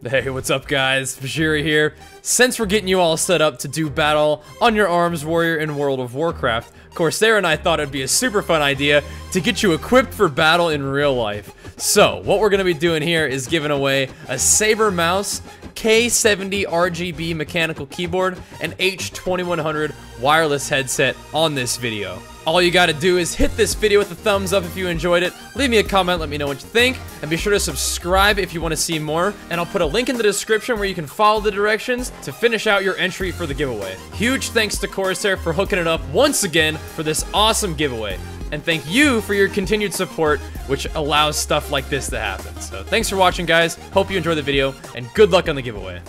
Hey, what's up guys? Vajiri here. Since we're getting you all set up to do battle on your Arms Warrior in World of Warcraft, Corsair and I thought it'd be a super fun idea to get you equipped for battle in real life. So, what we're going to be doing here is giving away a Saber mouse, K70 RGB mechanical keyboard, and H2100 wireless headset on this video. All you gotta do is hit this video with a thumbs up if you enjoyed it, leave me a comment, let me know what you think, and be sure to subscribe if you want to see more, and I'll put a link in the description where you can follow the directions to finish out your entry for the giveaway. Huge thanks to Corsair for hooking it up once again for this awesome giveaway. And thank you for your continued support, which allows stuff like this to happen. So thanks for watching, guys. Hope you enjoyed the video, and good luck on the giveaway.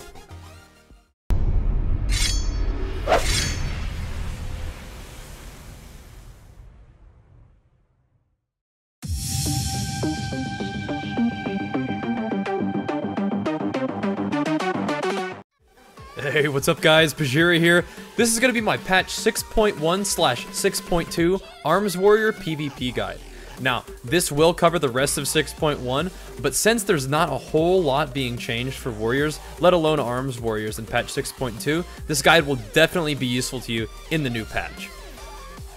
Hey, what's up guys? Vajiri here. This is going to be my patch 6.1/6.2 Arms Warrior PvP guide. Now, this will cover the rest of 6.1, but since there's not a whole lot being changed for Warriors, let alone Arms Warriors in patch 6.2, this guide will definitely be useful to you in the new patch.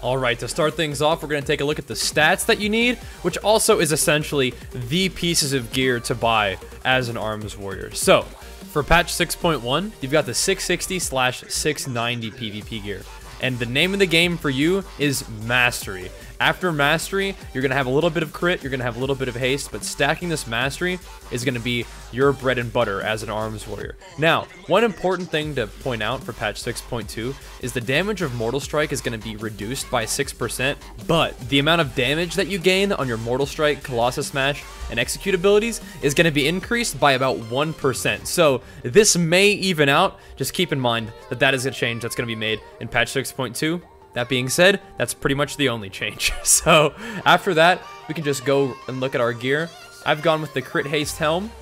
Alright, to start things off, we're going to take a look at the stats that you need, which also is essentially the pieces of gear to buy as an Arms Warrior. So, for patch 6.1, you've got the 660/690 PvP gear. And the name of the game for you is Mastery. After Mastery, you're going to have a little bit of crit, you're going to have a little bit of haste, but stacking this Mastery is going to be your bread and butter as an Arms Warrior. Now, one important thing to point out for patch 6.2 is the damage of Mortal Strike is going to be reduced by 6%, but the amount of damage that you gain on your Mortal Strike, Colossus Smash, and Execute abilities is going to be increased by about 1%. So this may even out. Just keep in mind that that is a change that's going to be made in patch 6.2. That being said, that's pretty much the only change. So after that, we can just go and look at our gear. I've gone with the Crit Haste Helm,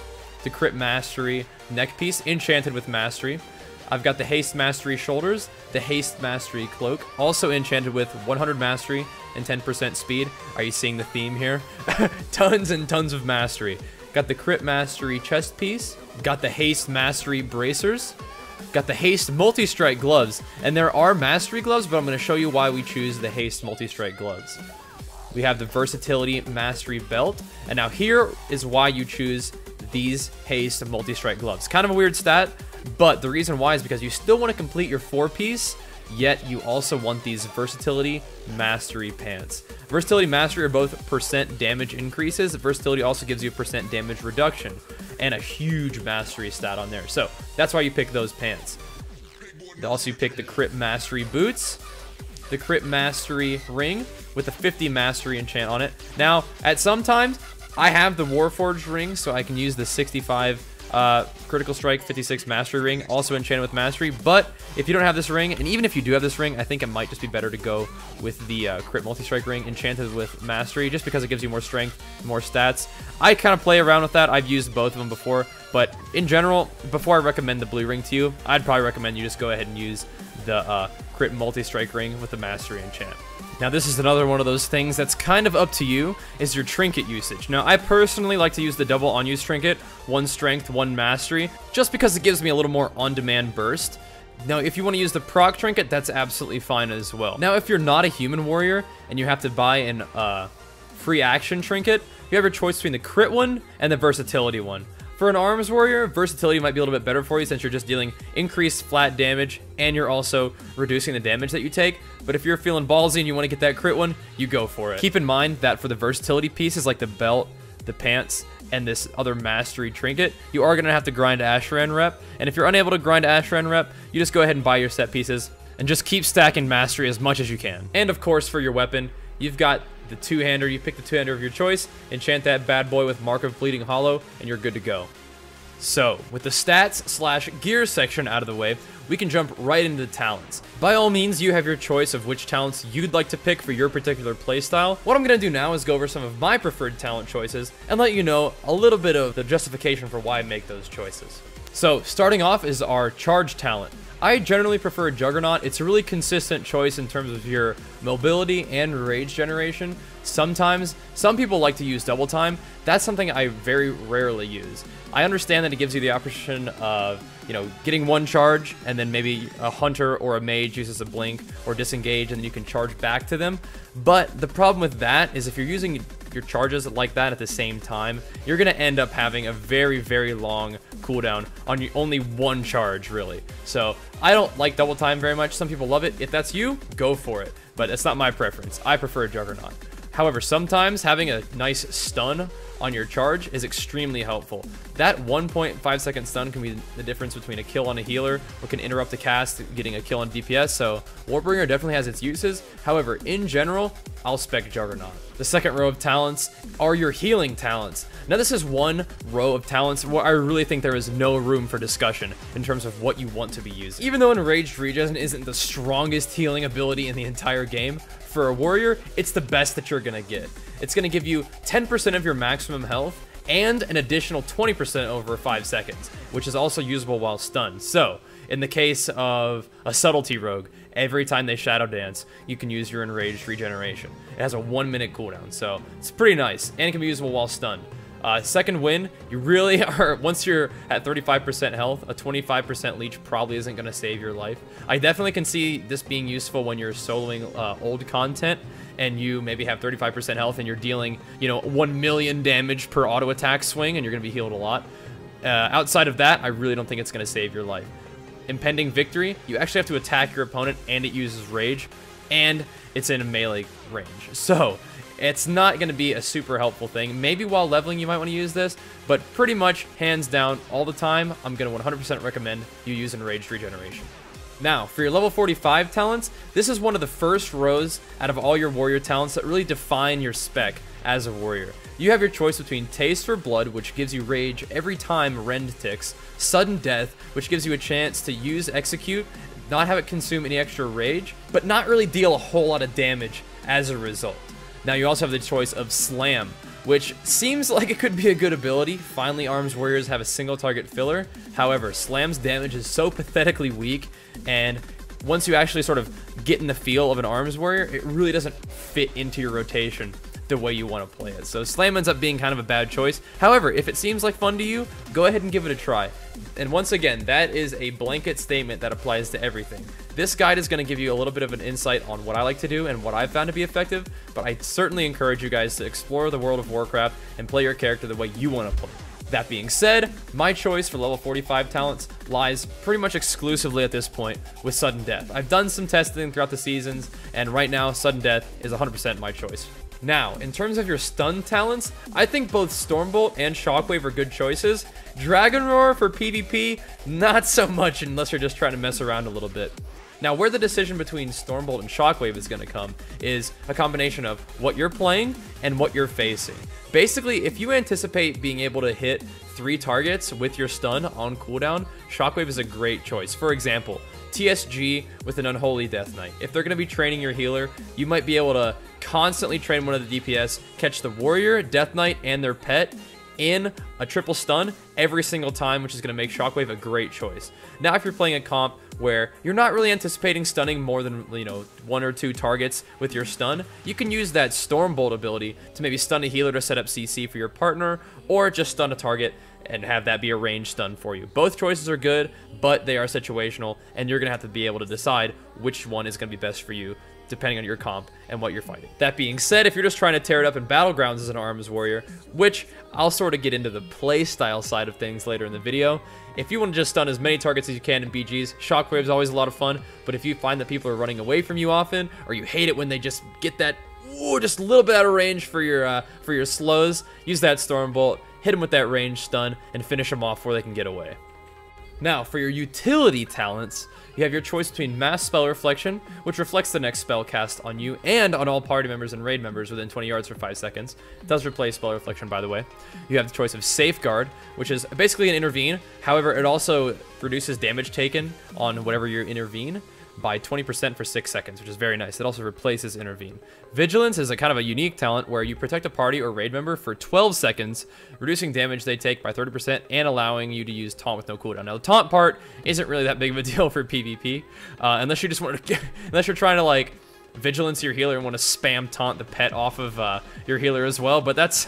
the Crit Mastery neck piece, enchanted with Mastery. I've got the Haste Mastery shoulders, the Haste Mastery cloak, also enchanted with 100 Mastery and 10% speed. Are you seeing the theme here? Tons and tons of Mastery. Got the Crit Mastery chest piece, got the Haste Mastery bracers, got the Haste Multi-Strike gloves, and there are Mastery gloves, but I'm going to show you why we choose the Haste Multi-Strike gloves. We have the Versatility Mastery belt, and now here is why you choose these Haste Multi-Strike gloves. Kind of a weird stat, but the reason why is because you still want to complete your 4-piece, yet you also want these Versatility Mastery pants. Versatility Mastery are both percent damage increases. Versatility also gives you a percent damage reduction and a huge Mastery stat on there. So that's why you pick those pants. Also, you pick the Crit Mastery boots, the Crit Mastery ring with a 50 Mastery enchant on it. Now, at some times, I have the Warforged ring, so I can use the 65 Critical Strike 56 Mastery ring, also enchanted with Mastery. But if you don't have this ring, and even if you do have this ring, I think it might just be better to go with the Crit Multi-Strike ring enchanted with Mastery, just because it gives you more strength, more stats. I kind of play around with that. I've used both of them before, but in general, before I recommend the blue ring to you, I'd probably recommend you just go ahead and use the Crit Multi-Strike ring with the Mastery enchant. Now, this is another one of those things that's kind of up to you, is your trinket usage. Now, I personally like to use the double on-use trinket, 1 strength, 1 mastery, just because it gives me a little more on-demand burst. Now, if you want to use the proc trinket, that's absolutely fine as well. Now, if you're not a human warrior and you have to buy an free action trinket, you have your choice between the crit one and the versatility one. For an Arms Warrior, versatility might be a little bit better for you since you're just dealing increased flat damage and you're also reducing the damage that you take. But if you're feeling ballsy and you want to get that crit one, you go for it. Keep in mind that for the versatility pieces like the belt, the pants, and this other Mastery trinket, you are going to have to grind Asheran rep. And if you're unable to grind Asheran rep, you just go ahead and buy your set pieces and just keep stacking Mastery as much as you can. And of course, for your weapon, you've got the two-hander. You pick the two-hander of your choice, enchant that bad boy with Mark of Bleeding Hollow, and you're good to go. So, with the stats/gear section out of the way, we can jump right into the talents. By all means, you have your choice of which talents you'd like to pick for your particular playstyle. What I'm going to do now is go over some of my preferred talent choices and let you know a little bit of the justification for why I make those choices. So, starting off is our charge talent. I generally prefer Juggernaut. It's a really consistent choice in terms of your mobility and rage generation. Sometimes, some people like to use double time. That's something I very rarely use. I understand that it gives you the option of, you know, getting one charge, and then maybe a hunter or a mage uses a blink or disengage, and then you can charge back to them. But the problem with that is if you're using your charges like that at the same time, you're going to end up having a very, very long cooldown on only one charge, really. So I don't like double time very much. Some people love it. If that's you, go for it. But it's not my preference. I prefer Juggernaut. However, sometimes having a nice stun on your charge is extremely helpful. That 1.5 second stun can be the difference between a kill on a healer or can interrupt a cast getting a kill on DPS, so Warbringer definitely has its uses. However, in general, I'll spec Juggernaut. The second row of talents are your healing talents. Now this is one row of talents where I really think there is no room for discussion in terms of what you want to be using. Even though Enraged Regen isn't the strongest healing ability in the entire game, for a warrior, it's the best that you're gonna get. It's gonna give you 10% of your maximum health and an additional 20% over 5 seconds, which is also usable while stunned. So, in the case of a Subtlety Rogue, every time they Shadow Dance, you can use your Enraged Regeneration. It has a 1-minute cooldown, so it's pretty nice, and it can be usable while stunned. Second Wind, you really are, once you're at 35% health, a 25% leech probably isn't going to save your life. I definitely can see this being useful when you're soloing old content, and you maybe have 35% health, and you're dealing, you know, 1 million damage per auto attack swing, and you're going to be healed a lot. Outside of that, I really don't think it's going to save your life. Impending Victory, you actually have to attack your opponent, and it uses Rage, and it's in a melee range. So it's not going to be a super helpful thing. Maybe while leveling you might want to use this, but pretty much hands down all the time, I'm going to 100% recommend you use Enraged Regeneration. Now, for your level 45 talents, this is one of the first rows out of all your warrior talents that really define your spec as a warrior. You have your choice between Taste for Blood, which gives you rage every time Rend ticks, Sudden Death, which gives you a chance to use Execute, not have it consume any extra rage, but not really deal a whole lot of damage as a result. Now you also have the choice of Slam, which seems like it could be a good ability. Finally, Arms Warriors have a single target filler. However, Slam's damage is so pathetically weak, and once you actually sort of get in the feel of an Arms Warrior, it really doesn't fit into your rotation the way you want to play it. So Slam ends up being kind of a bad choice. However, if it seems like fun to you, go ahead and give it a try. And once again, that is a blanket statement that applies to everything. This guide is going to give you a little bit of an insight on what I like to do and what I've found to be effective, but I certainly encourage you guys to explore the world of Warcraft and play your character the way you want to play. That being said, my choice for level 45 talents lies pretty much exclusively at this point with Sudden Death. I've done some testing throughout the seasons, and right now, Sudden Death is 100% my choice. Now, in terms of your stun talents, I think both Stormbolt and Shockwave are good choices. Dragon Roar for PvP, not so much unless you're just trying to mess around a little bit. Now, where the decision between Stormbolt and Shockwave is going to come is a combination of what you're playing and what you're facing. Basically, if you anticipate being able to hit 3 targets with your stun on cooldown, Shockwave is a great choice. For example, TSG with an Unholy Death Knight. If they're going to be training your healer, you might be able to constantly train one of the DPS, catch the warrior, Death Knight, and their pet in a triple stun every single time, which is going to make Shockwave a great choice. Now, if you're playing a comp where you're not really anticipating stunning more than, 1 or 2 targets with your stun, you can use that Stormbolt ability to maybe stun a healer to set up CC for your partner, or just stun a target and have that be a ranged stun for you. Both choices are good, but they are situational, and you're going to have to be able to decide which one is going to be best for you, depending on your comp and what you're fighting. That being said, if you're just trying to tear it up in Battlegrounds as an Arms Warrior, which I'll sort of get into the playstyle side of things later in the video, if you want to just stun as many targets as you can in BGs, Shockwave's always a lot of fun, but if you find that people are running away from you often, or you hate it when they just get that, just a little bit out of range for your slows, use that Stormbolt, hit them with that range stun, and finish them off before they can get away. Now, for your utility talents, you have your choice between Mass Spell Reflection, which reflects the next spell cast on you and on all party members and raid members within 20 yards for 5 seconds. It does replace Spell Reflection, by the way. You have the choice of Safeguard, which is basically an intervene. However, it also reduces damage taken on whatever you intervene. by 20% for 6 seconds, which is very nice. It also replaces Intervene. Vigilance is a kind of a unique talent where you protect a party or raid member for 12 seconds, reducing damage they take by 30% and allowing you to use Taunt with no cooldown. Now, the Taunt part isn't really that big of a deal for PvP, unless you just want to, unless you're trying to like Vigilance your healer and want to spam Taunt the pet off of your healer as well. But that's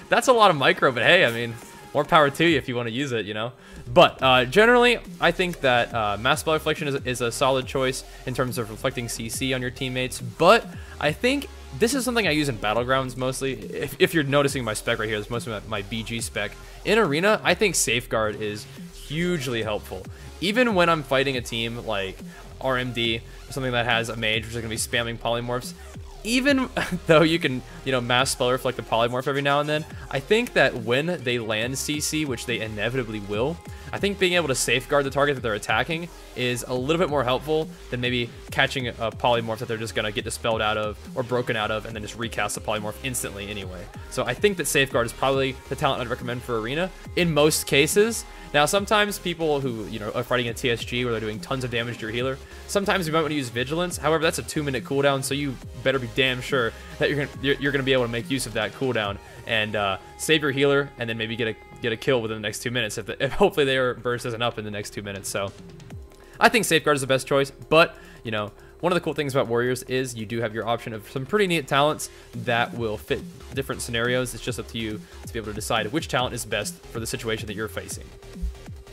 that's a lot of micro. But hey, I mean, more power to you if you want to use it, you know. But generally, I think that Mass Spell Reflection is a solid choice in terms of reflecting CC on your teammates. But I think this is something I use in Battlegrounds mostly. If you're noticing my spec right here, it's mostly my BG spec. In Arena, I think Safeguard is hugely helpful. Even when I'm fighting a team like RMD, something that has a mage, which is going to be spamming polymorphs, even though you can, you know, Mass Spell Reflect the polymorph every now and then, I think that when they land CC, which they inevitably will, I think being able to safeguard the target that they're attacking is a little bit more helpful than maybe catching a polymorph that they're just going to get dispelled out of or broken out of and then just recast the polymorph instantly anyway. So I think that Safeguard is probably the talent I'd recommend for Arena in most cases. Now, sometimes people who, you know, are fighting a TSG where they're doing tons of damage to your healer, sometimes you might want to use Vigilance. However, that's a 2-minute cooldown, so you better be damn sure that you're gonna be able to make use of that cooldown and save your healer, and then maybe get a kill within the next 2 minutes if hopefully their burst isn't up in the next 2 minutes. So I think Safeguard is the best choice, but you know, one of the cool things about Warriors is you do have your option of some pretty neat talents that will fit different scenarios. It's just up to you to be able to decide which talent is best for the situation that you're facing.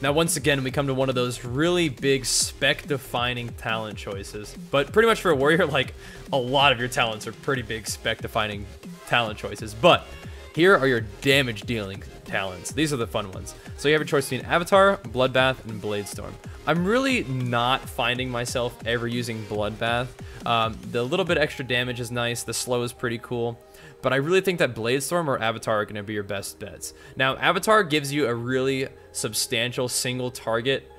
Now, once again, we come to one of those really big spec-defining talent choices. But pretty much for a Warrior, like, a lot of your talents are pretty big spec-defining talent choices. But here are your damage-dealing talents. These are the fun ones. So you have a choice between Avatar, Bloodbath, and Bladestorm. I'm really not finding myself ever using Bloodbath. The little bit extra damage is nice. The slow is pretty cool. But I really think that Bladestorm or Avatar are going to be your best bets. Now, Avatar gives you a really substantial single target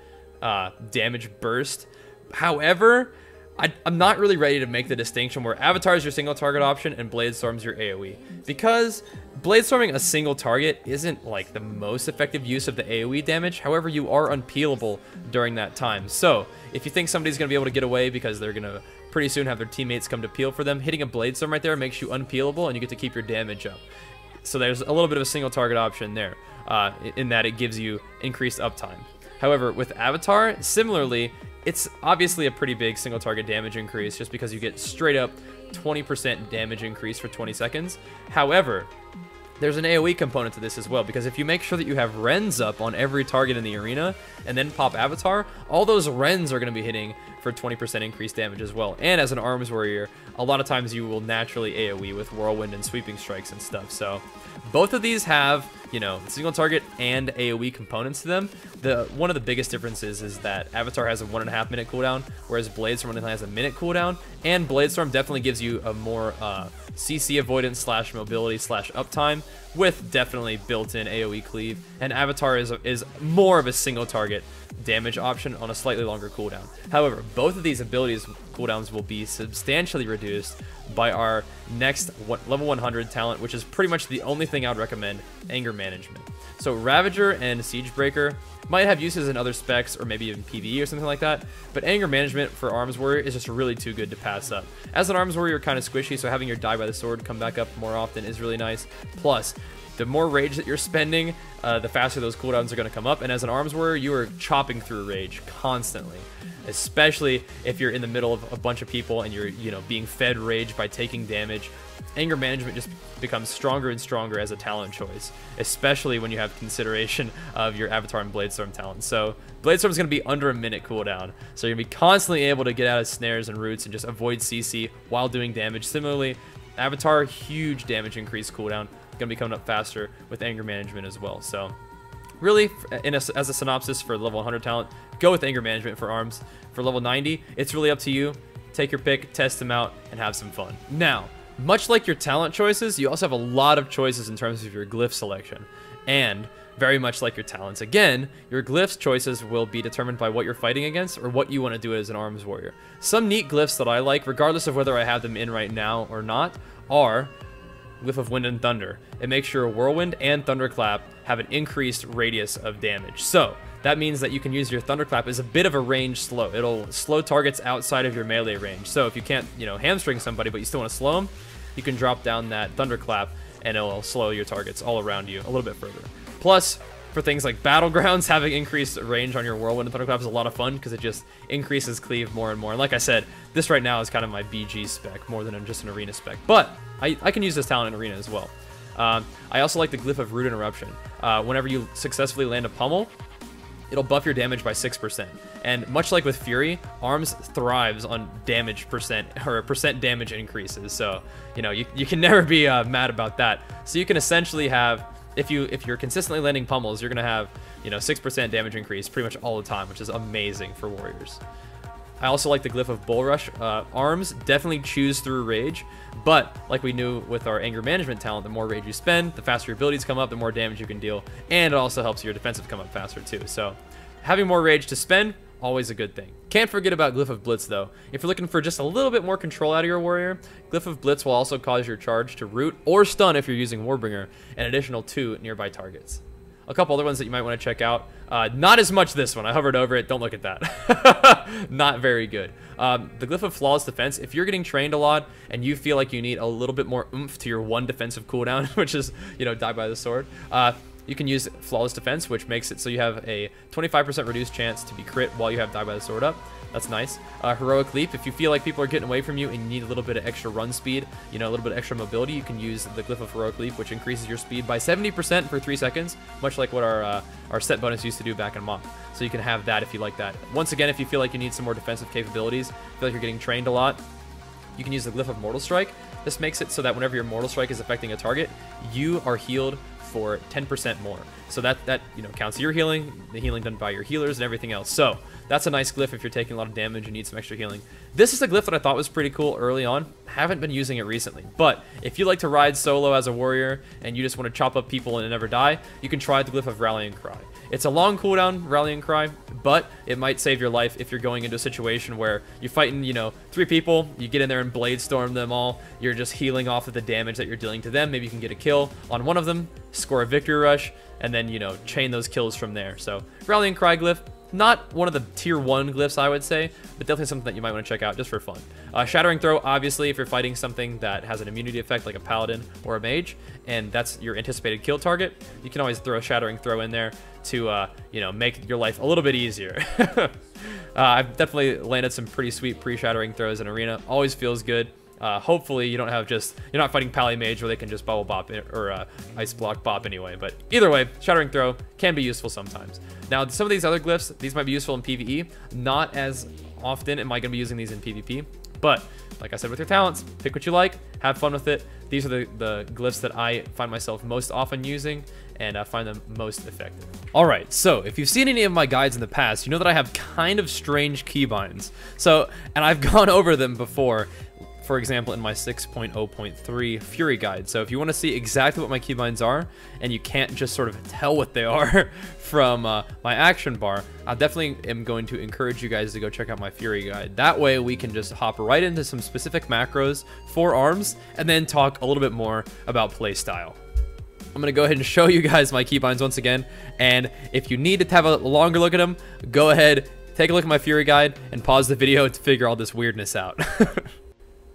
damage burst. However, I'm not really ready to make the distinction where Avatar is your single target option and Bladestorm's your AoE. Because Bladestorming a single target isn't like the most effective use of the AoE damage. However, you are unpeelable during that time. So if you think somebody's going to be able to get away because they're going to pretty soon have their teammates come to peel for them, hitting a Bladestorm right there makes you unpeelable and you get to keep your damage up. So there's a little bit of a single target option there in that it gives you increased uptime. However, with Avatar, similarly, it's obviously a pretty big single target damage increase just because you get straight up 20% damage increase for 20 seconds. However, there's an AoE component to this as well, because if you make sure that you have Rens up on every target in the arena and then pop Avatar, all those Rens are going to be hitting for 20% increased damage as well. And as an Arms Warrior, a lot of times you will naturally AoE with Whirlwind and Sweeping Strikes and stuff. So both of these have, you know, single target and AoE components to them. One of the biggest differences is that Avatar has a 1.5 minute cooldown, whereas Bladestorm only has a minute cooldown, and Bladestorm definitely gives you a more CC avoidance slash mobility slash uptime with definitely built-in AoE cleave, and Avatar is more of a single target damage option on a slightly longer cooldown. However, both of these abilities cooldowns will be substantially reduced by our next level 100 talent, which is pretty much the only thing I would recommend, Anger Management. So Ravager and Siegebreaker might have uses in other specs or maybe even PvE or something like that, but Anger Management for Arms Warrior is just really too good to pass up. As an Arms Warrior, you're kind of squishy, so having your Die by the Sword come back up more often is really nice. Plus, the more rage that you're spending, the faster those cooldowns are going to come up, and as an Arms Warrior, you are chopping through rage constantly, especially if you're in the middle of a bunch of people and you're, you know, being fed rage by taking damage. Anger Management just becomes stronger and stronger as a talent choice, especially when you have consideration of your Avatar and Bladestorm talents. So Bladestorm is going to be under a minute cooldown, so you're going to be constantly able to get out of snares and roots and just avoid CC while doing damage. Similarly, Avatar, huge damage increase cooldown, going to be coming up faster with Anger Management as well. So really, as a synopsis for level 100 talent, go with Anger Management for Arms. For level 90, it's really up to you. Take your pick, test them out, and have some fun. Now, much like your talent choices, you also have a lot of choices in terms of your glyph selection. And very much like your talents, again, your glyphs choices will be determined by what you're fighting against or what you want to do as an Arms Warrior. Some neat glyphs that I like, regardless of whether I have them in right now or not, are Glyph of Wind and Thunder. It makes sure Whirlwind and Thunderclap have an increased radius of damage. So that means that you can use your Thunderclap as a bit of a range slow. It'll slow targets outside of your melee range. So if you can't, you know, hamstring somebody, but you still want to slow them, you can drop down that Thunderclap and it'll slow your targets all around you a little bit further. Plus, for things like Battlegrounds, having increased range on your Whirlwind and Thunderclap is a lot of fun because it just increases cleave more and more. And like I said, this right now is kind of my BG spec more than just an arena spec. But I can use this talent in arena as well. I also like the Glyph of Root Interruption. Whenever you successfully land a pummel, it'll buff your damage by 6%. And much like with Fury, Arms thrives on damage percent, or percent damage increases. So, you know, you can never be mad about that. So you can essentially have, if you're consistently landing pummels, you're going to have, you know, 6% damage increase pretty much all the time, which is amazing for warriors. I also like the Glyph of Bull Rush. Arms definitely choose through rage, but like we knew with our anger management talent, the more rage you spend, the faster your abilities come up, the more damage you can deal, and it also helps your defensive come up faster too. So having more rage to spend, always a good thing. Can't forget about Glyph of Blitz though. If you're looking for just a little bit more control out of your warrior, Glyph of Blitz will also cause your charge to root or stun if you're using Warbringer, an additional 2 nearby targets. A couple other ones that you might want to check out. Not as much this one. I hovered over it. Don't look at that. Not very good. The Glyph of Flawless Defense. If you're getting trained a lot and you feel like you need a little bit more oomph to your 1 defensive cooldown, which is, you know, die by the sword, you can use Flawless Defense, which makes it so you have a 25% reduced chance to be crit while you have die by the sword up. That's nice. Heroic Leap. If you feel like people are getting away from you and you need a little bit of extra run speed, you know, a little bit of extra mobility, you can use the Glyph of Heroic Leap, which increases your speed by 70% for 3 seconds, much like what our set bonus used to do back in MOC. So you can have that if you like that. Once again, if you feel like you need some more defensive capabilities, feel like you're getting trained a lot, you can use the Glyph of Mortal Strike. This makes it so that whenever your Mortal Strike is affecting a target, you are healed for 10% more. So that you know, counts your healing, the healing done by your healers, and everything else. So that's a nice glyph if you're taking a lot of damage and need some extra healing. This is a glyph that I thought was pretty cool early on. Haven't been using it recently, but if you like to ride solo as a warrior and you just want to chop up people and never die, you can try the Glyph of Rallying Cry. It's a long cooldown, Rallying Cry, but it might save your life if you're going into a situation where you're fighting, you know, 3 people, you get in there and blade storm them all, you're just healing off of the damage that you're dealing to them. Maybe you can get a kill on one of them, score a victory rush, and then, you know, chain those kills from there. So Rallying Cry glyph, not one of the tier 1 glyphs, I would say, but definitely something that you might want to check out just for fun. Shattering Throw, obviously, if you're fighting something that has an immunity effect like a paladin or a mage, and that's your anticipated kill target, you can always throw a Shattering Throw in there to, you know, make your life a little bit easier. I've definitely landed some pretty sweet pre-Shattering Throws in Arena. Always feels good. Hopefully you don't have you're not fighting Pally Mage where they can just bubble bop or ice block bop anyway, but either way, Shattering Throw can be useful sometimes. Now some of these other glyphs, these might be useful in PvE, not as often am I going to be using these in PvP, but like I said, with your talents, pick what you like, have fun with it. These are the glyphs that I find myself most often using and find them most effective. Alright, so if you've seen any of my guides in the past, you know that I have kind of strange keybinds. So, and I've gone over them before, for example, in my 6.0.3 Fury guide. So if you want to see exactly what my keybinds are, and you can't just sort of tell what they are from my action bar, I definitely am going to encourage you guys to go check out my Fury guide. That way we can just hop right into some specific macros for arms, and then talk a little bit more about playstyle. I'm going to go ahead and show you guys my keybinds once again, and if you need to have a longer look at them, go ahead, take a look at my Fury guide, and pause the video to figure all this weirdness out.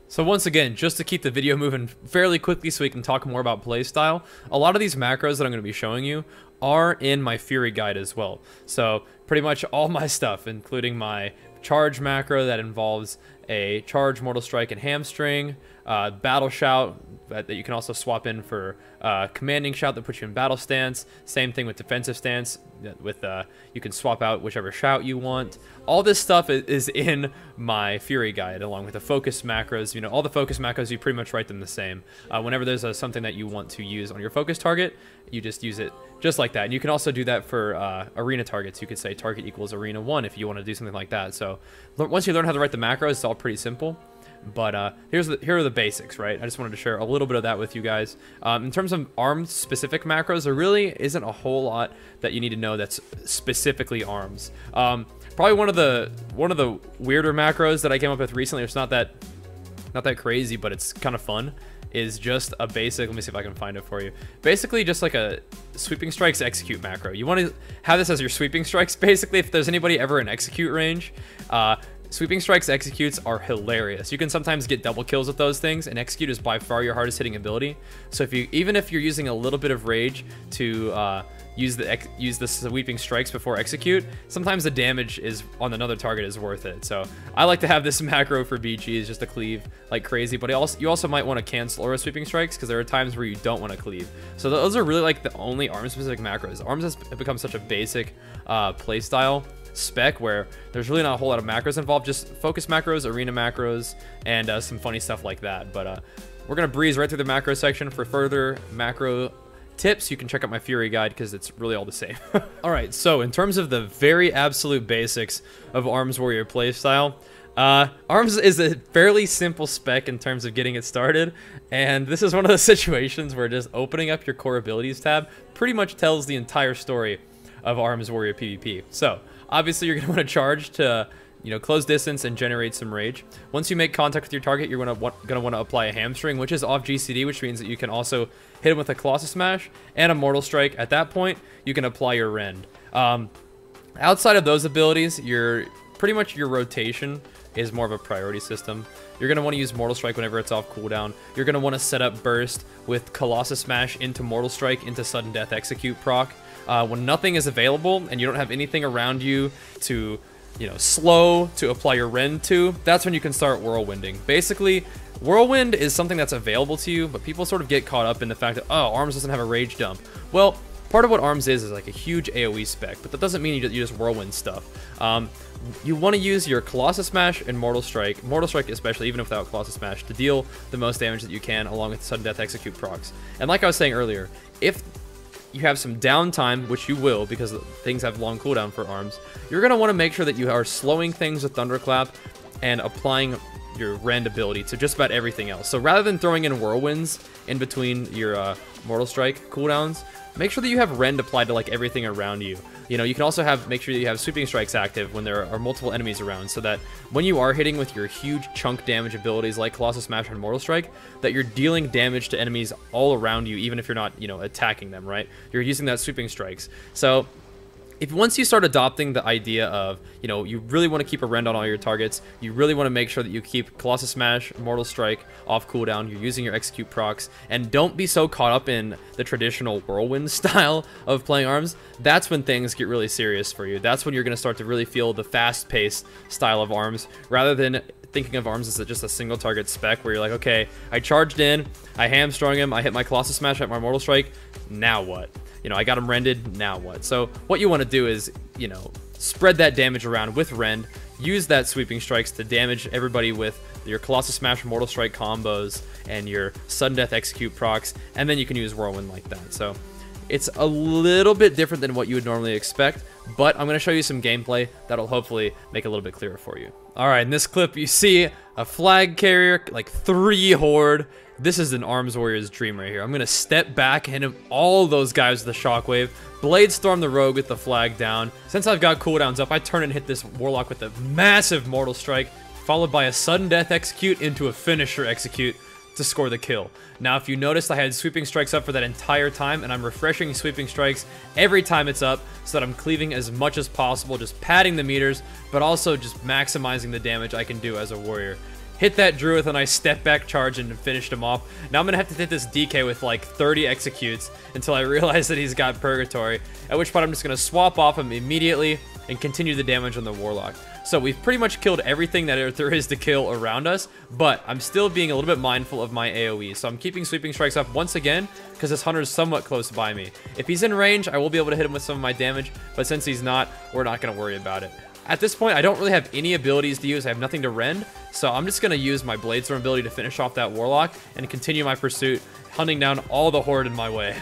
So once again, just to keep the video moving fairly quickly so we can talk more about playstyle, a lot of these macros that I'm going to be showing you are in my Fury guide as well. So pretty much all my stuff, including my charge macro that involves a charge, mortal strike, and hamstring, battle shout that you can also swap in for commanding shout that puts you in battle stance. Same thing with defensive stance. With you can swap out whichever shout you want. All this stuff is in my Fury guide, along with the focus macros. You know, all the focus macros, you pretty much write them the same. Whenever there's something that you want to use on your focus target, you just use it just like that. And you can also do that for arena targets. You could say target equals arena 1 if you want to do something like that. So once you learn how to write the macros, it's all pretty simple. But here are the basics, right? I just wanted to share a little bit of that with you guys. In terms of arms specific macros, there really isn't a whole lot that you need to know that's specifically arms. Probably one of the weirder macros that I came up with recently. It's not that crazy, but it's kind of fun. is just a basic, let me see if I can find it for you. Basically just like a sweeping strikes execute macro. You want to have this as your sweeping strikes. Basically, if there's anybody ever in execute range, sweeping strikes executes are hilarious. You can sometimes get double kills with those things, and execute is by far your hardest hitting ability. So even if you're using a little bit of rage to use the sweeping strikes before execute, sometimes the damage is on another target is worth it. So I like to have this macro for BGs just to cleave like crazy, but you also might want to cancel aura sweeping strikes because there are times where you don't want to cleave. So those are really like the only ARM specific macros. ARMS has become such a basic playstyle spec where there's really not a whole lot of macros involved, just focus macros, arena macros, and some funny stuff like that. But we're gonna breeze right through the macro section. For further macro tips, you can check out my Fury guide because it's really all the same. All right, so in terms of the very absolute basics of ARMS Warrior playstyle, ARMS is a fairly simple spec in terms of getting it started, and this is one of the situations where just opening up your core abilities tab pretty much tells the entire story of ARMS Warrior PvP. So obviously you're going to want to charge to, close distance and generate some rage. Once you make contact with your target, you're going to want to apply a hamstring, which is off GCD, which means that you can also hit him with a Colossus Smash and a Mortal Strike. At that point, you can apply your Rend. Outside of those abilities, pretty much your rotation is more of a priority system. You're going to want to use Mortal Strike whenever it's off cooldown. You're going to want to set up Burst with Colossus Smash into Mortal Strike into Sudden Death Execute proc. When nothing is available and you don't have anything around you to, slow to apply your Rend to, that's when you can start Whirlwinding. Basically, Whirlwind is something that's available to you, but people sort of get caught up in the fact that, oh, ARMS doesn't have a rage dump. Well, part of what ARMS is like a huge AoE spec, but that doesn't mean you just Whirlwind stuff. You want to use your Colossus Smash and Mortal Strike especially, even without Colossus Smash, to deal the most damage that you can along with Sudden Death Execute procs. And like I was saying earlier, if you have some downtime, which you will because things have long cooldown for ARMS, you're going to want to make sure that you are slowing things with Thunderclap and applying your Rend ability to just about everything else. So rather than throwing in Whirlwinds in between your Mortal Strike cooldowns, make sure that you have Rend applied to like everything around you. You can also make sure that you have Sweeping Strikes active when there are multiple enemies around, so that when you are hitting with your huge chunk damage abilities like Colossus Smash and Mortal Strike, that you're dealing damage to enemies all around you, even if you're not, attacking them, right? You're using that Sweeping Strikes. So once you start adopting the idea of, you really want to keep a Rend on all your targets, you really want to make sure that you keep Colossus Smash, Mortal Strike off cooldown, you're using your execute procs, and don't be so caught up in the traditional Whirlwind style of playing ARMS, that's when things get really serious for you. That's when you're going to start to really feel the fast-paced style of ARMS, rather than thinking of ARMS as just a single target spec where you're like, okay, I charged in, I hamstrung him, I hit my Colossus Smash, I hit my Mortal Strike, now what? I got him Rended, now what? So what you want to do is, spread that damage around with Rend, use that Sweeping Strikes to damage everybody with your Colossus Smash Mortal Strike combos and your Sudden Death Execute procs, and then you can use Whirlwind like that. So it's a little bit different than what you would normally expect, but I'm going to show you some gameplay that'll hopefully make it a little bit clearer for you. Alright, in this clip you see a flag carrier, like 3 horde. This is an ARMS Warrior's dream right here. I'm going to step back and hit all those guys with the Shockwave, Blade Storm the Rogue with the flag down. Since I've got cooldowns up, I turn and hit this Warlock with a massive Mortal Strike, followed by a Sudden Death Execute into a Finisher Execute to score the kill. Now, if you noticed, I had Sweeping Strikes up for that entire time, and I'm refreshing Sweeping Strikes every time it's up so that I'm cleaving as much as possible, just padding the meters, but also just maximizing the damage I can do as a warrior. Hit that Druid with a nice step back charge and finished him off. Now I'm going to have to hit this DK with like 30 executes until I realize that he's got Purgatory, at which point I'm just going to swap off him immediately and continue the damage on the Warlock. So we've pretty much killed everything that there is to kill around us, but I'm still being a little bit mindful of my AoE. So I'm keeping Sweeping Strikes up once again because this Hunter is somewhat close by me. If he's in range, I will be able to hit him with some of my damage, but since he's not, we're not going to worry about it. At this point, I don't really have any abilities to use. I have nothing to Rend, so I'm just going to use my Blade Storm ability to finish off that Warlock and continue my pursuit, hunting down all the horde in my way.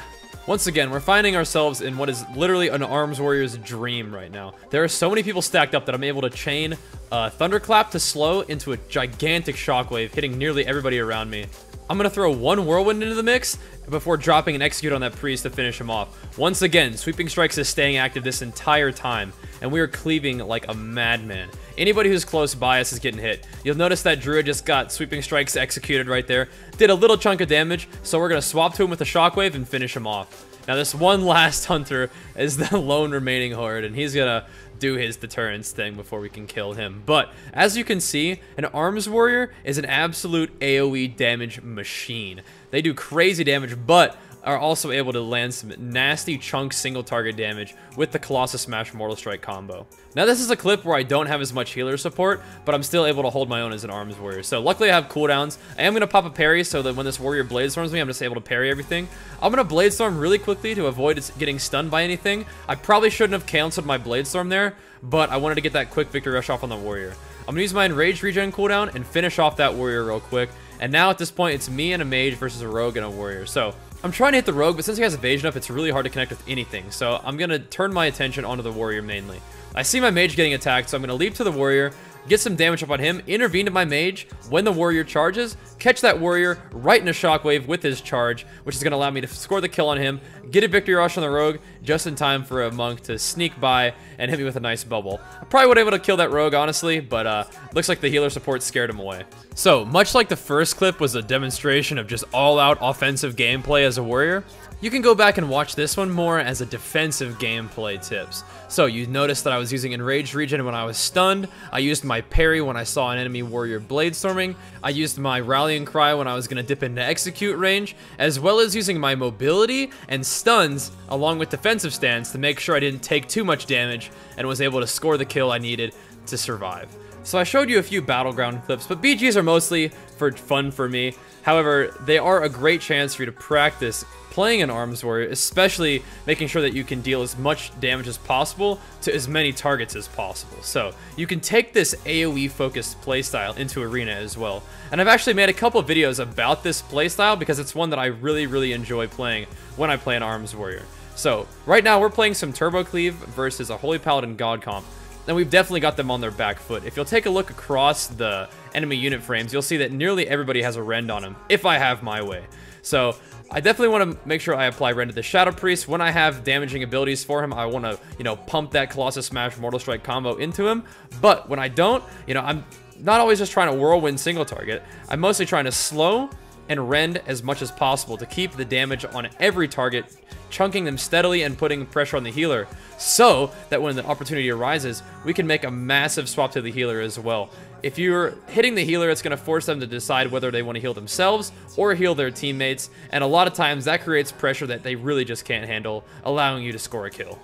Once again, we're finding ourselves in what is literally an ARMS Warrior's dream right now. There are so many people stacked up that I'm able to chain Thunderclap to slow into a gigantic Shockwave, hitting nearly everybody around me. I'm going to throw one Whirlwind into the mix before dropping an Execute on that Priest to finish him off. Once again, Sweeping Strikes is staying active this entire time, and we are cleaving like a madman. anybody who's close by us is getting hit. You'll notice that Druid just got sweeping strikes executed right there. Did a little chunk of damage, so we're going to swap to him with a shockwave and finish him off. Now this one last hunter is the lone remaining horde, and he's gonna do his deterrence thing before we can kill him. But as you can see, an arms warrior is an absolute AoE damage machine. They do crazy damage, but are also able to land some nasty chunk single target damage with the Colossus Smash Mortal Strike combo. Now this is a clip where I don't have as much healer support, but I'm still able to hold my own as an arms warrior. So luckily I have cooldowns. I am going to pop a parry so that when this warrior bladestorms me, I'm just able to parry everything. I'm going to bladestorm really quickly to avoid it getting stunned by anything. I probably shouldn't have canceled my bladestorm there, but I wanted to get that quick victory rush off on the warrior. I'm going to use my enraged regen cooldown and finish off that warrior real quick. And now at this point, it's me and a mage versus a rogue and a warrior. So I'm trying to hit the rogue, but since he has evasion up, it's really hard to connect with anything. So I'm going to turn my attention onto the warrior mainly. I see my mage getting attacked, so I'm going to leap to the warrior, get some damage up on him, intervene to my mage when the warrior charges, catch that warrior right in a shockwave with his charge, which is going to allow me to score the kill on him, get a victory rush on the rogue just in time for a monk to sneak by and hit me with a nice bubble. I probably would have been able to kill that rogue, honestly, but looks like the healer support scared him away. So, much like the first clip was a demonstration of just all-out offensive gameplay as a warrior, you can go back and watch this one more as a defensive gameplay tips. So you noticed that I was using Enraged Regen when I was stunned. I used my parry when I saw an enemy warrior bladestorming. I used my Rallying Cry when I was going to dip into execute range, as well as using my mobility and stuns along with defensive stance to make sure I didn't take too much damage and was able to score the kill I needed to survive. So I showed you a few Battleground clips, but BGs are mostly for fun for me. However, they are a great chance for you to practice playing an arms warrior, especially making sure that you can deal as much damage as possible to as many targets as possible. So you can take this AoE focused playstyle into Arena as well. And I've actually made a couple of videos about this playstyle because it's one that I really enjoy playing when I play an arms warrior. So right now we're playing some Turbo Cleave versus a Holy Paladin God Comp. And we've definitely got them on their back foot. If you'll take a look across the enemy unit frames, you'll see that nearly everybody has a Rend on them, if I have my way. So I definitely want to make sure I apply Rend to the Shadow Priest. When I have damaging abilities for him, I want to, pump that Colossus Smash Mortal Strike combo into him. But when I don't, I'm not always just trying to whirlwind single target. I'm mostly trying to slow and Rend as much as possible to keep the damage on every target, chunking them steadily and putting pressure on the healer, so that when the opportunity arises, we can make a massive swap to the healer as well. If you're hitting the healer, it's going to force them to decide whether they want to heal themselves or heal their teammates, and a lot of times that creates pressure that they really just can't handle, allowing you to score a kill.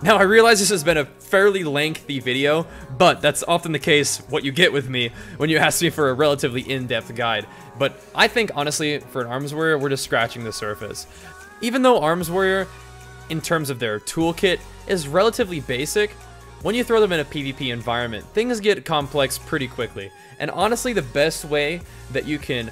Now, I realize this has been a fairly lengthy video, but that's often the case what you get with me when you ask me for a relatively in-depth guide. But I think, honestly, for an Arms Warrior, we're just scratching the surface. Even though Arms Warrior, in terms of their toolkit, is relatively basic, when you throw them in a PvP environment, things get complex pretty quickly. And honestly, the best way that you can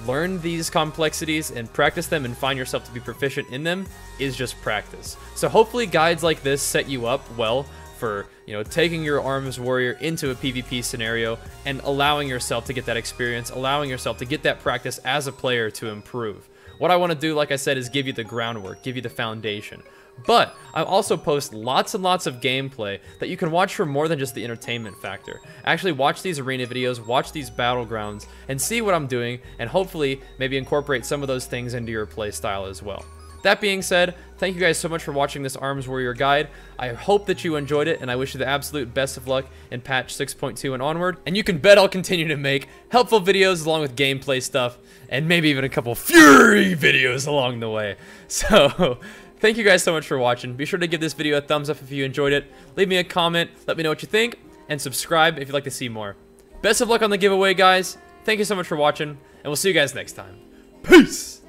learn these complexities and practice them and find yourself to be proficient in them is just practice. So hopefully guides like this set you up well for, taking your Arms Warrior into a PvP scenario and allowing yourself to get that experience, allowing yourself to get that practice as a player to improve. What I want to do, like I said, is give you the groundwork, give you the foundation. But I also post lots and lots of gameplay that you can watch for more than just the entertainment factor. Actually watch these arena videos, watch these battlegrounds, and see what I'm doing, and hopefully maybe incorporate some of those things into your play style as well. That being said, thank you guys so much for watching this Arms Warrior guide. I hope that you enjoyed it, and I wish you the absolute best of luck in patch 6.2 and onward. And you can bet I'll continue to make helpful videos along with gameplay stuff, and maybe even a couple Fury videos along the way. So, thank you guys so much for watching. Be sure to give this video a thumbs up if you enjoyed it. Leave me a comment, let me know what you think, and subscribe if you'd like to see more. Best of luck on the giveaway, guys. Thank you so much for watching, and we'll see you guys next time. Peace!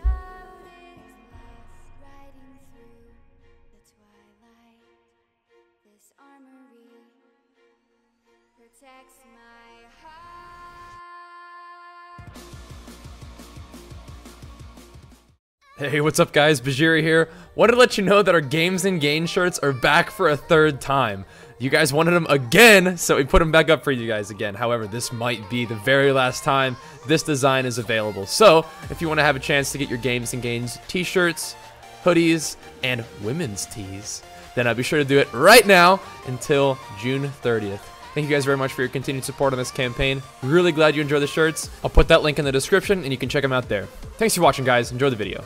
Hey, what's up guys, Bajiri here. Wanted to let you know that our Games and Gains shirts are back for a third time. You guys wanted them again, so we put them back up for you guys again. However, this might be the very last time this design is available. So, if you want to have a chance to get your Games and Gains t-shirts, hoodies, and women's tees, then be sure to do it right now until June 30th. Thank you guys very much for your continued support on this campaign. Really glad you enjoy the shirts. I'll put that link in the description and you can check them out there. Thanks for watching, guys. Enjoy the video.